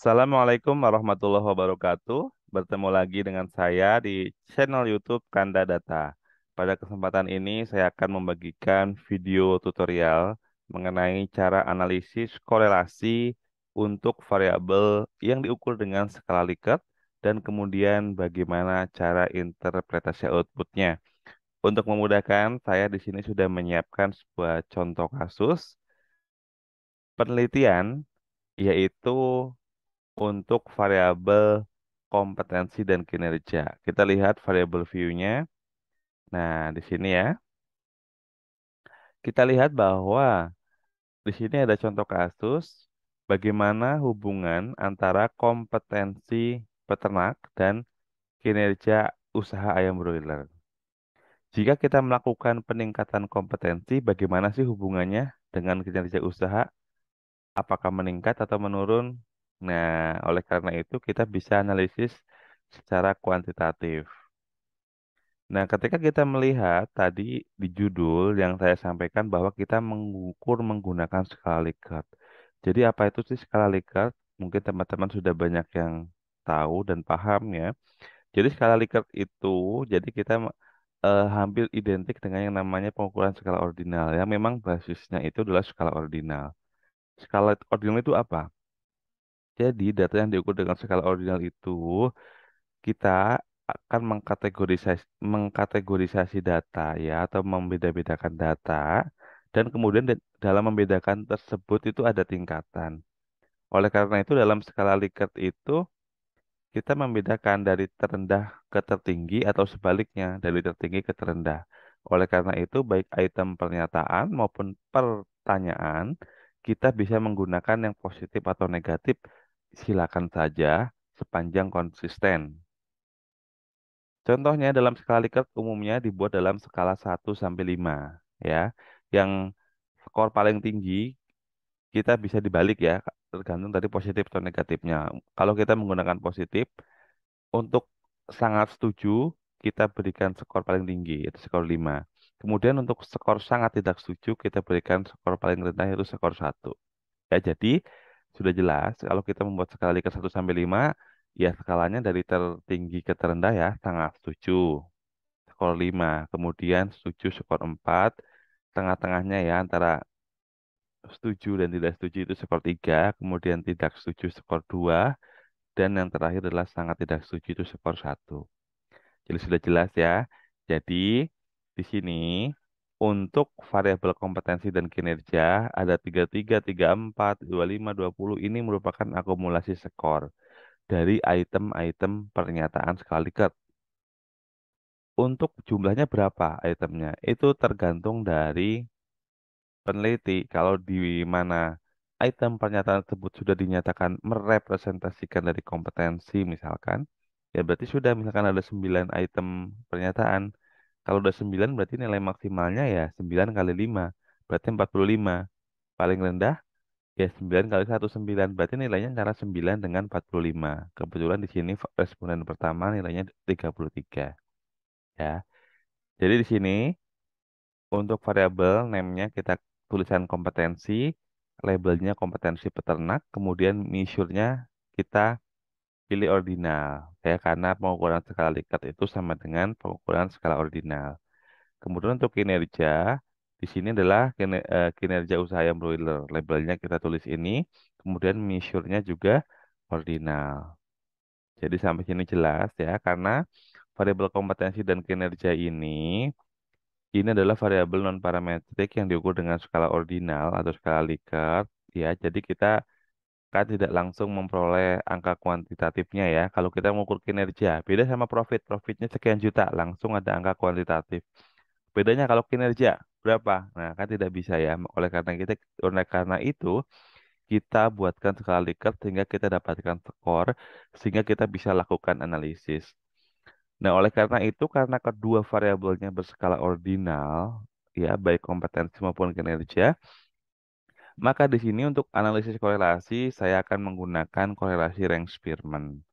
Assalamualaikum warahmatullahi wabarakatuh. Bertemu lagi dengan saya di channel YouTube Kanda Data. Pada kesempatan ini saya akan membagikan video tutorial mengenai cara analisis korelasi untuk variabel yang diukur dengan skala Likert dan kemudian bagaimana cara interpretasi outputnya. Untuk memudahkan, saya di sini sudah menyiapkan sebuah contoh kasus penelitian yaitu untuk variabel kompetensi dan kinerja. Kita lihat variabel view-nya. Nah, di sini ya, kita lihat bahwa di sini ada contoh kasus bagaimana hubungan antara kompetensi peternak dan kinerja usaha ayam broiler. Jika kita melakukan peningkatan kompetensi, bagaimana sih hubungannya dengan kinerja usaha? Apakah meningkat atau menurun? Nah, oleh karena itu kita bisa analisis secara kuantitatif. Nah, ketika kita melihat tadi di judul yang saya sampaikan bahwa kita mengukur menggunakan skala Likert. Jadi apa itu sih skala Likert? Mungkin teman-teman sudah banyak yang tahu dan paham ya. Jadi skala Likert itu, jadi kita hampir identik dengan yang namanya pengukuran skala ordinal ya. Memang basisnya itu adalah skala ordinal. Skala ordinal itu apa? Jadi data yang diukur dengan skala ordinal itu kita akan mengkategorisasi data ya atau membeda-bedakan data dan kemudian dalam membedakan tersebut itu ada tingkatan. Oleh karena itu dalam skala Likert itu kita membedakan dari terendah ke tertinggi atau sebaliknya dari tertinggi ke terendah. Oleh karena itu baik item pernyataan maupun pertanyaan kita bisa menggunakan yang positif atau negatif silakan saja sepanjang konsisten. Contohnya dalam skala Likert umumnya dibuat dalam skala 1 sampai 5 ya. Yang skor paling tinggi kita bisa dibalik ya, tergantung dari positif atau negatifnya. Kalau kita menggunakan positif untuk sangat setuju kita berikan skor paling tinggi yaitu skor 5. Kemudian untuk skor sangat tidak setuju kita berikan skor paling rendah yaitu skor 1. Ya, jadi sudah jelas kalau kita membuat skala Likert 1 sampai 5 ya skalanya dari tertinggi ke terendah ya, sangat setuju skor 5, kemudian setuju skor 4, tengah-tengahnya ya antara setuju dan tidak setuju itu skor 3, kemudian tidak setuju skor 2, dan yang terakhir adalah sangat tidak setuju itu skor 1. Jadi sudah jelas ya. Jadi di sini untuk variabel kompetensi dan kinerja ada 33, 34, 25, 20 ini merupakan akumulasi skor dari item-item pernyataan skala Likert. Untuk jumlahnya berapa itemnya? Itu tergantung dari peneliti. Kalau di mana item pernyataan tersebut sudah dinyatakan merepresentasikan dari kompetensi misalkan, ya berarti sudah misalkan ada 9 item pernyataan. Kalau udah 9 berarti nilai maksimalnya ya 9 kali 5, berarti 45. Paling rendah ya 9 kali 1 9, berarti nilainya antara 9 dengan 45. Kebetulan di sini responden pertama nilainya 33 ya. Jadi di sini untuk variabel name-nya kita tulisan kompetensi, labelnya kompetensi peternak, kemudian measure-nya kita pilih ordinal. Ya, karena pengukuran skala Likert itu sama dengan pengukuran skala ordinal. Kemudian untuk kinerja, di sini adalah kinerja usaha ayam broiler. Labelnya kita tulis ini, kemudian measure-nya juga ordinal. Jadi sampai sini jelas ya, karena variabel kompetensi dan kinerja ini adalah variabel non parametrik yang diukur dengan skala ordinal atau skala Likert ya. Jadi kita kan tidak langsung memperoleh angka kuantitatifnya ya. Kalau kita mengukur kinerja, beda sama profit. Profitnya sekian juta, langsung ada angka kuantitatif. Bedanya kalau kinerja berapa? Nah, kan tidak bisa ya. Oleh karena itu kita buatkan skala Likert sehingga kita dapatkan skor sehingga kita bisa lakukan analisis. Nah, oleh karena itu, karena kedua variabelnya berskala ordinal, ya, baik kompetensi maupun kinerja, maka di sini untuk analisis korelasi, saya akan menggunakan korelasi rank Spearman.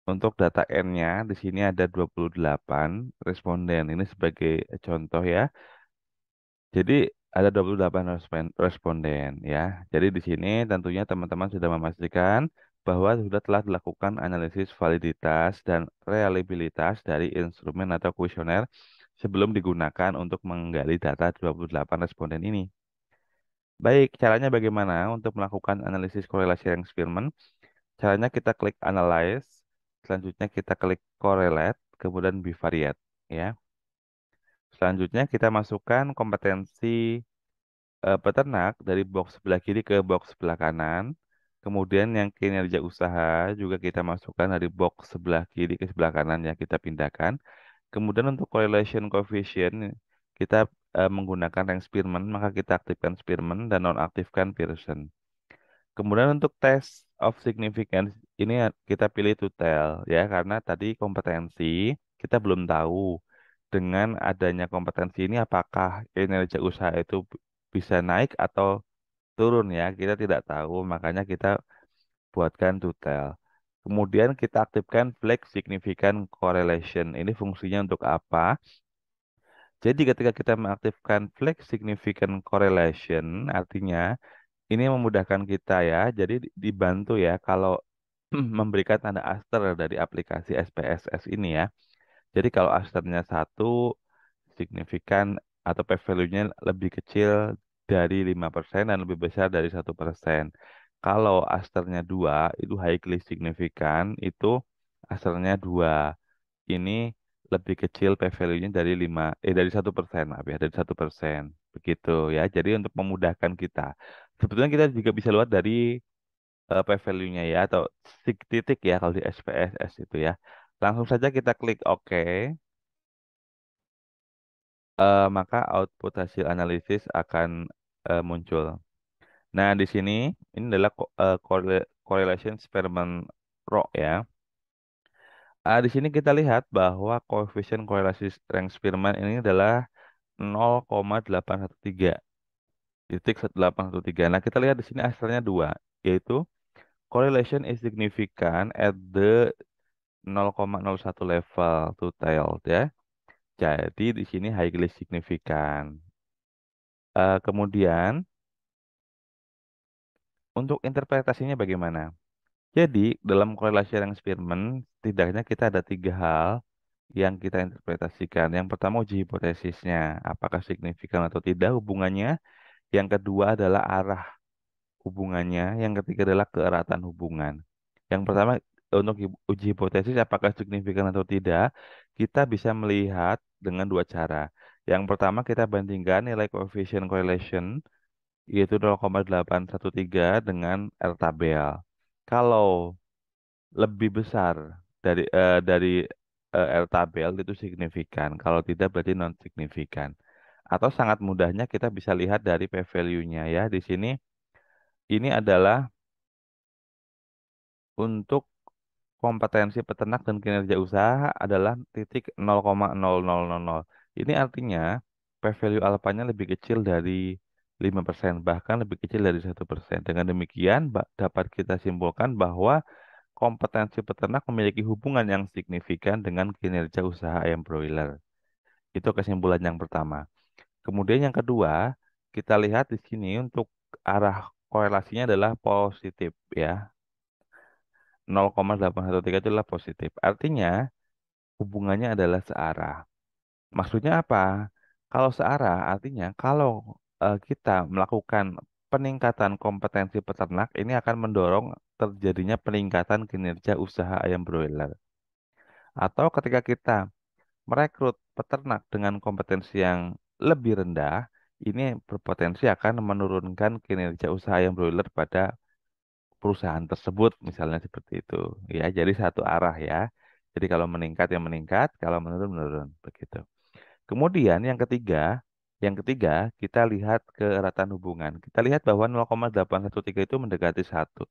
Untuk data N-nya, di sini ada 28 responden. Ini sebagai contoh ya. Jadi, ada 28 responden ya. Jadi, di sini tentunya teman-teman sudah memastikan bahwa sudah telah dilakukan analisis validitas dan reliabilitas dari instrumen atau kuesioner sebelum digunakan untuk menggali data 28 responden ini. Baik, caranya bagaimana untuk melakukan analisis korelasi eksperimen? Caranya kita klik Analyze, selanjutnya kita klik Correlate, kemudian Bivariate, ya. Selanjutnya kita masukkan kompetensi peternak dari box sebelah kiri ke box sebelah kanan. Kemudian yang kinerja usaha juga kita masukkan dari box sebelah kiri ke sebelah kanan ya kita pindahkan. Kemudian untuk correlation coefficient kita menggunakan rank Spearman, maka kita aktifkan Spearman dan nonaktifkan Pearson. Kemudian untuk test of significance ini kita pilih to tell ya karena tadi kompetensi kita belum tahu dengan adanya kompetensi ini apakah kinerja usaha itu bisa naik atau turun ya kita tidak tahu makanya kita buatkan to tell. Kemudian kita aktifkan flag significant correlation. Ini fungsinya untuk apa? Jadi ketika kita mengaktifkan flag significant correlation artinya ini memudahkan kita ya. Jadi dibantu ya kalau memberikan tanda aster dari aplikasi SPSS ini ya. Jadi kalau asternya satu signifikan atau p-value-nya lebih kecil dari 5% dan lebih besar dari 1%. Kalau asternya 2 itu highly signifikan itu asternya 2. Ini lebih kecil p-value-nya dari 1%, maaf ya, dari 1%. Begitu ya. Jadi untuk memudahkan kita. Sebetulnya kita juga bisa lihat dari p-value-nya ya atau titik ya kalau di SPSS itu ya. Langsung saja kita klik OK, maka output hasil analisis akan muncul. Nah, di sini ini adalah correlation experiment raw ya. Di sini kita lihat bahwa koefisien korelasi strength Spearman ini adalah 0,813 titik 1813. Nah, kita lihat di sini hasilnya dua, yaitu correlation is significant at the 0,01 level to tail ya. Jadi di sini highly significant. Kemudian untuk interpretasinya bagaimana? Jadi dalam korelasi yang Spearman, setidaknya kita ada tiga hal yang kita interpretasikan. Yang pertama uji hipotesisnya, apakah signifikan atau tidak hubungannya. Yang kedua adalah arah hubungannya. Yang ketiga adalah keeratan hubungan. Yang pertama untuk uji hipotesis apakah signifikan atau tidak, kita bisa melihat dengan dua cara. Yang pertama kita bandingkan nilai coefficient correlation yaitu 0,813 dengan R tabel. Kalau lebih besar dari R tabel itu signifikan. Kalau tidak berarti non signifikan. Atau sangat mudahnya kita bisa lihat dari p-value-nya ya. Di sini ini adalah untuk kompetensi peternak dan kinerja usaha adalah titik 0,0000. Ini artinya p-value alfanya lebih kecil dari 5%, bahkan lebih kecil dari 1%. Dengan demikian, dapat kita simpulkan bahwa kompetensi peternak memiliki hubungan yang signifikan dengan kinerja usaha ayam broiler. Itu kesimpulan yang pertama. Kemudian yang kedua, kita lihat di sini untuk arah korelasinya adalah positif ya. 0,813 itu adalah positif. Artinya hubungannya adalah searah. Maksudnya apa? Kalau searah artinya kalau kita melakukan peningkatan kompetensi peternak ini akan mendorong terjadinya peningkatan kinerja usaha ayam broiler. Atau ketika kita merekrut peternak dengan kompetensi yang lebih rendah, ini berpotensi akan menurunkan kinerja usaha ayam broiler pada perusahaan tersebut, misalnya seperti itu. Ya, jadi satu arah ya. Jadi kalau meningkat ya meningkat, kalau menurun menurun, begitu. Kemudian yang ketiga kita lihat keratan hubungan. Kita lihat bahwa 0,813 itu mendekati 1.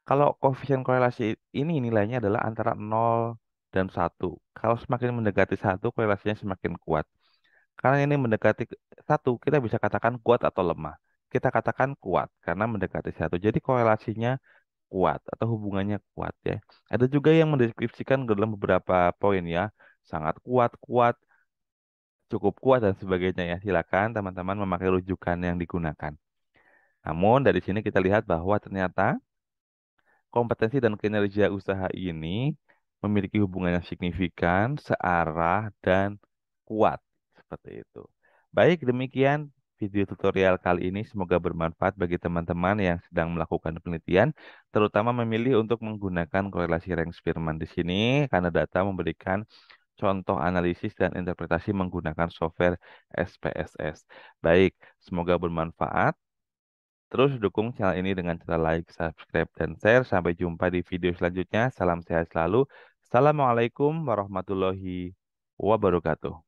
Kalau koefisien korelasi ini nilainya adalah antara 0 dan 1. Kalau semakin mendekati 1, korelasinya semakin kuat. Karena ini mendekati 1, kita bisa katakan kuat atau lemah. Kita katakan kuat karena mendekati 1. Jadi korelasinya kuat atau hubungannya kuat ya. Ada juga yang mendeskripsikan dalam beberapa poin ya. Sangat kuat, kuat, cukup kuat dan sebagainya ya. Silakan teman-teman memakai rujukan yang digunakan. Namun dari sini kita lihat bahwa ternyata kompetensi dan kinerja usaha ini memiliki hubungan yang signifikan, searah, dan kuat. Seperti itu. Baik, demikian video tutorial kali ini. Semoga bermanfaat bagi teman-teman yang sedang melakukan penelitian, terutama memilih untuk menggunakan korelasi rank Spearman di sini, karena data memberikan contoh analisis dan interpretasi menggunakan software SPSS. Baik, semoga bermanfaat. Terus dukung channel ini dengan cara like, subscribe, dan share. Sampai jumpa di video selanjutnya. Salam sehat selalu. Assalamualaikum warahmatullahi wabarakatuh.